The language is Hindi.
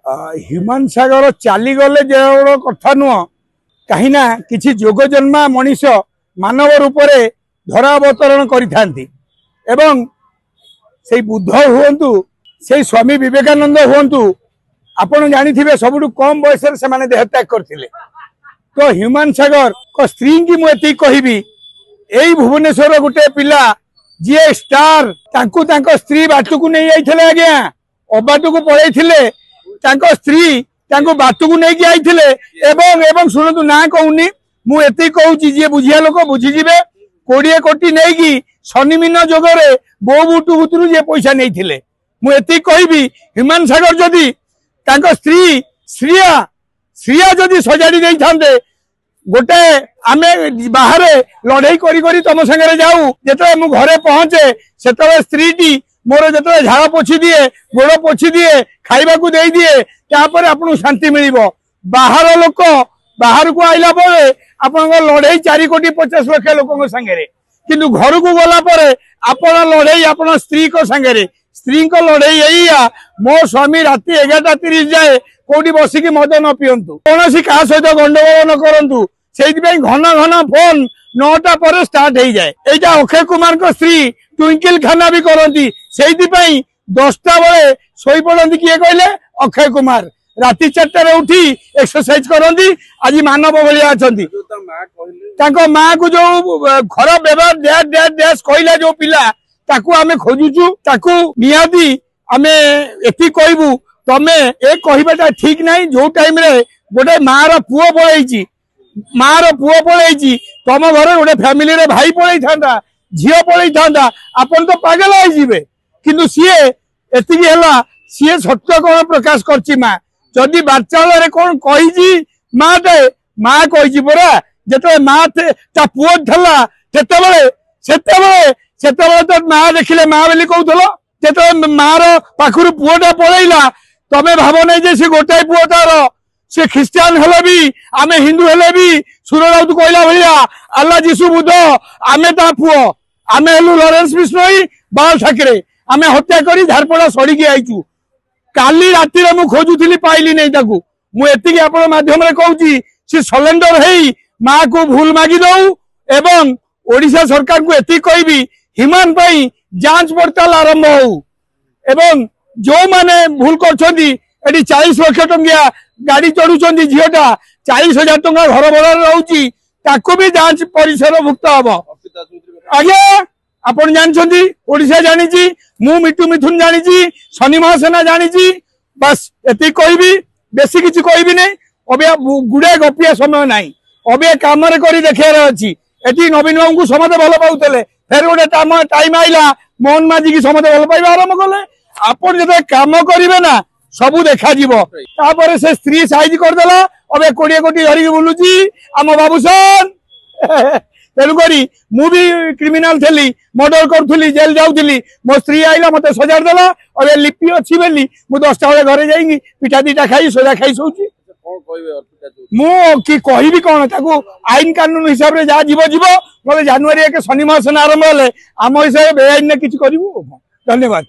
ह्यूमन सागर चलीगले जो कथा नुह कहीं किसी जोग जन्मा मनीष मानव रूप से धरावतरण करिथांती एवं से बुद्ध हुंतु से स्वामी विवेकानंद हुंतु आपण जानी सबुठ कम बयस से देह त्याग करते। तो ह्यूमन सागर को स्त्री की मुझे कहबी यही भुवनेश्वर गोटे पिला जी स्टार तांको स्त्री बाटू को नहीं जाइए आज्ञा अबाटू को पलैले स्त्री बाटू को नहीं आइले एवं शुणु ना कहूनी मुझे कहूँ जी बुझिया लोक बुझीजे 20 कोटी नहीं शनि मीन जोगरे बो बुटू बुतरू जी पैसा नहीं मुझे कहबी ह्यूमन सागर जदि स्त्री श्रिया श्रिया जदि सजाड़ी नहीं था गोटे आमे बाहर लड़ाई करी तुम संगे जाऊ जो मु घरे पहुंचे से स्त्री टी मोर जो झाड़ पोछी दिए गोड़ पोछी दिए खाइबा को दे दिए तापर आपन शांति मिल बाहर लोक बाहर को आइला परे आपन लड़ाई 4 कोटी 50 लाख लोक संगे किंतु घर को गला परे आपन लड़ाई आपन स्त्री को संगे स्त्री को लड़ाई यही मो स्वामी राति 11:30 जाए कोटी बसिकी मद न पियंतु कौन क्या सहित गंडगोल न करूँ से घन घन फोन 9टा पर स्टार्ट हो जाए। यहाँ अक्षय कुमार को स्त्री ट्विंकल खाना भी करती से 10टा बेले शोई पड़ती किए कहले अक्षय कुमार राति 4टार उठी एक्सरसाइज करती आज मानव भाया अच्छा माँ को जो खराब व्यवहार डैश डैश डैश कहला जो पिला ताकू आमे खोजुचु ताकू निहाती आमे एति कहबू तमे ए कहबाटा ठीक नहीं जो टाइम रे गोटे मार पुओ पळैची तुम घर गोटे फैमिली रे भाई पड़े था झील पड़े था आपन तो पागल हो किंतु सीए एति सीए सत्य कौन प्रकाश करची माँ जदि बार्ताल कौन कही माटे माँ कही परा जो माँ ता पुओ था तो माँ देखिले माँ बोली कहूल जो मार पाखर पुओटा पलैला तमें भाव नहीं जे सी गोटाए पुओ तार से ख्रीस्टान हेले भी आमे हिंदू हेले भी सुर राउत कहला भाया अल्लाह जीशु बुद्ध आमे ता पुओ आमे हेलु लॉरेंस बिश्नोई बाल ठाकरे आमे हत्या करी झारपड़ा सड़ी के आइचु काली राति रे मु खोजुथिली पाइली नहीं ताकू मु एतिके आपण माध्यम रे कहूची से सरेंडर हेई मां को भूल मागी दऊ एवं ओडिशा सरकार को एति कहबी हिमान पई जांच पड़ताल आरंभ हो एवं जो माने भूल करछंती एटी 40 लाख टंकिया गाड़ी चढ़ुचंती झीटा 40,000 टंका घर भड़ा रहउची ताको भी जांच परिसर भुक्त हम आज्ञा आपण जानछंती ओडिशा जानिची मु मिठू मिथुन जानिची शनि महासेना जानिची बस एति कहबी बेसी किछि कहबी नै अबे गुडे गपिया समय नाही अबे काम रे करी देखेर अछि एति नवीन बाबू को समते भल पाउतले फेर गोटे टाइम आइला मोहन माझी की समते भल पाइबा आरंभ कले आपण जते काम करिवे ना सबू देखा तापर से स्त्री साइज करदेला अबे 20 कोटी धरिकी बुलुची आम बाबूसन तेणुकरी मु भी क्रिमिनाल थी मर्डर करी जेल जाऊली मो स्त्री आईला मत सजाड़ देला अबे लिपि अच्छी बोली मुझे 10टा बेले घरे जाइए पिठा 2टा खाई सोजा खाई सोची कि कहबी कौन ताकू आईन कानून हिसाब से जहाँ जीव जीव मतलब जनवरी 1 शनि मास आरंभ हेले आम हिसाब से बेआईन किसी करूँ। धन्यवाद।